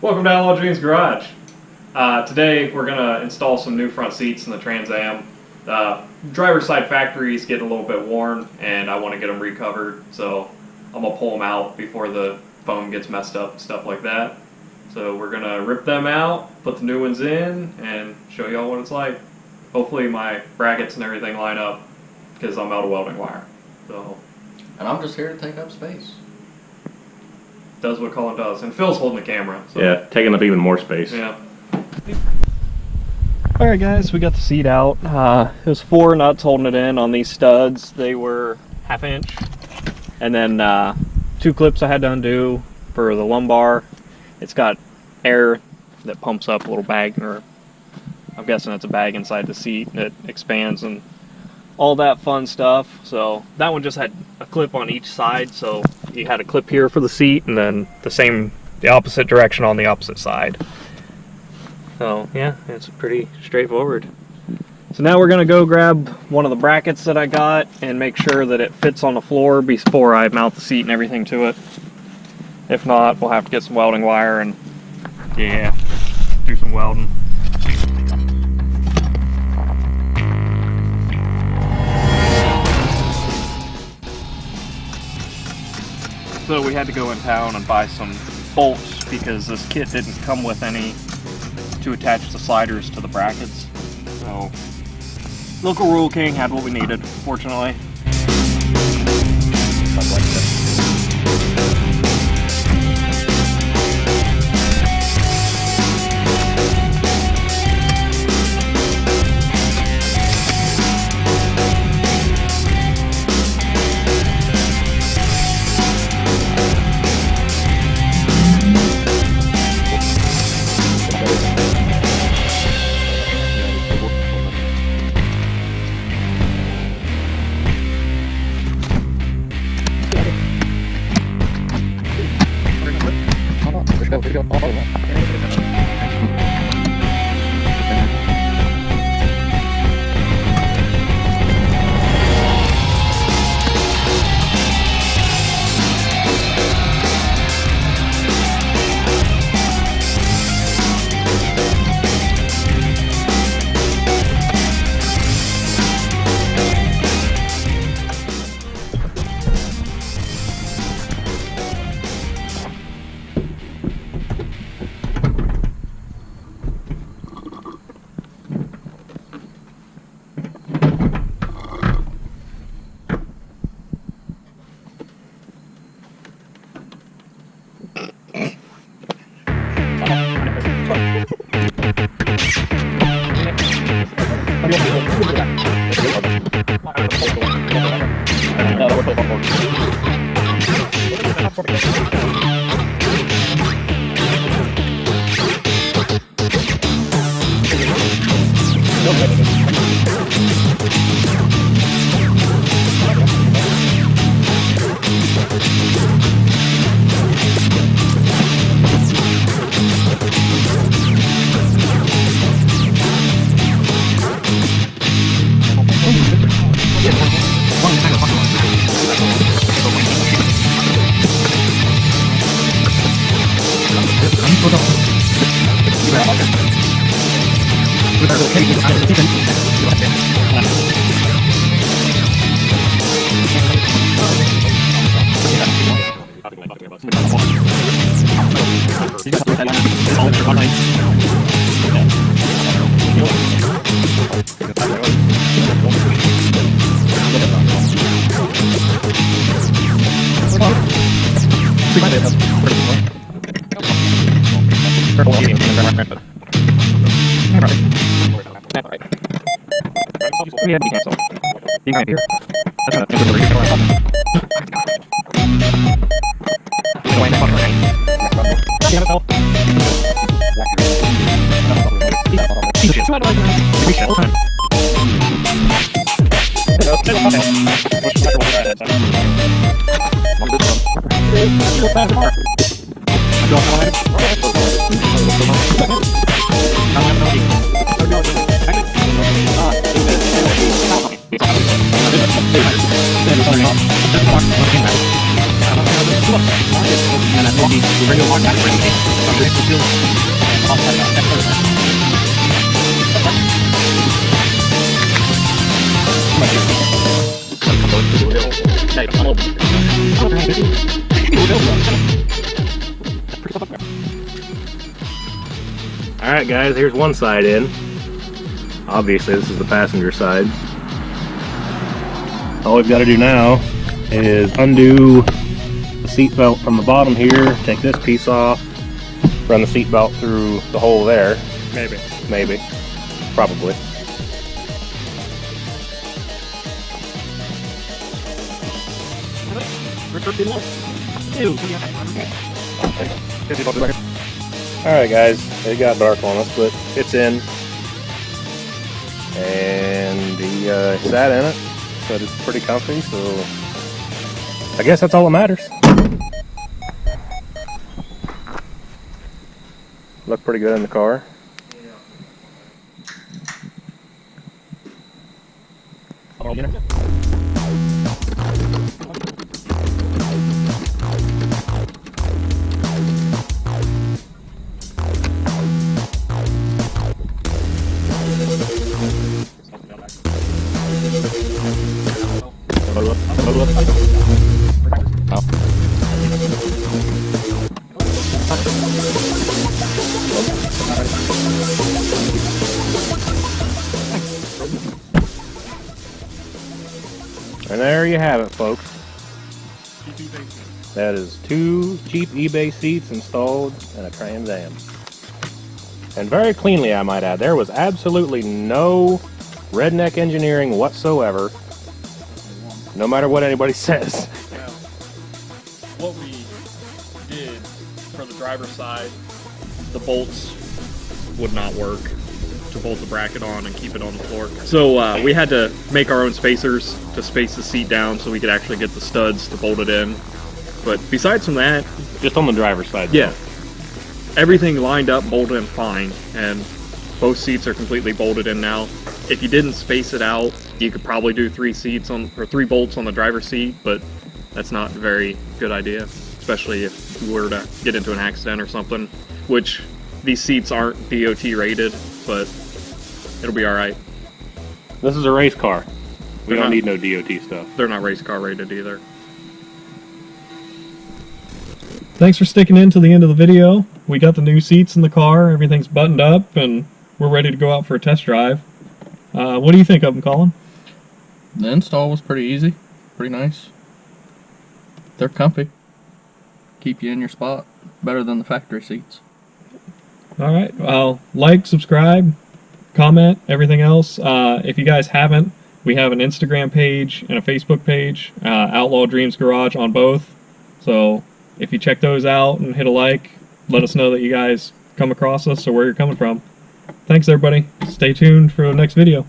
Welcome to Outlaw Dreams Garage. Today we're going to install some new front seats in the Trans Am. Driver's side factory's getting a little bit worn and I want to get them recovered, so I'm going to pull them out before the foam gets messed up and stuff like that. So we're going to rip them out, put the new ones in, and show y'all what it's like. Hopefully my brackets and everything line up because I'm out of welding wire. And I'm just here to take up space. Does what Colin does. And Phil's holding the camera. So. Yeah, taking up even more space. Yeah. Alright guys, we got the seat out. It was 4 nuts holding it in on these studs. They were 1/2 inch. And then 2 clips I had to undo for the lumbar. It's got air that pumps up a little bag, or I'm guessing it's a bag inside the seat that expands and all that fun stuff. So that one just had a clip on each side, so you had a clip here for the seat and then the opposite direction on the opposite side. So yeah, it's pretty straightforward. So now we're gonna go grab one of the brackets that I got and make sure that it fits on the floor before I mount the seat and everything to it. If not, we'll have to get some welding wire and yeah, do some welding. So we had to go in town and buy some bolts because this kit didn't come with any to attach the sliders to the brackets. So local Rule King had what we needed, fortunately. Stuff like this. We had to be canceled. Being right here. That's not a Alright guys, here's one side in. Obviously this is the passenger side. All we've got to do now is undo the seat belt from the bottom here, take this piece off, run the seat belt through the hole there. Maybe. Probably. Alright guys, it got dark on us, but it's in. And he sat in it, said it's pretty comfy, so I guess that's all that matters. Looked pretty good in the car. And there you have it, folks. That is 2 cheap eBay seats installed in a Trans Am. And very cleanly, I might add. There was absolutely no redneck engineering whatsoever, no matter what anybody says. Now, what we did for the driver's side, the bolts would not work to bolt the bracket on and keep it on the floor. So we had to make our own spacers to space the seat down so we could actually get the studs to bolt it in. But besides from that, Just on the driver's side. yeah, everything lined up, bolted in fine, and both seats are completely bolted in now. If you didn't space it out, you could probably do 3 bolts on the driver's seat, but that's not a very good idea, especially if you were to get into an accident or something, which these seats aren't DOT rated, but it'll be all right. This is a race car. We They're don't not- need no DOT stuff. They're not race car rated either. Thanks for sticking in to the end of the video. We got the new seats in the car, everything's buttoned up, and we're ready to go out for a test drive. What do you think of them, Colin? The install was pretty easy, pretty nice. They're comfy. Keep you in your spot. Better than the factory seats. All right. Well, like, subscribe, comment, everything else. If you guys haven't, we have an Instagram page and a Facebook page, Outlaw Dreams Garage on both. So if you check those out and hit a like, let us know that you guys come across us or where you're coming from. Thanks, everybody. Stay tuned for the next video.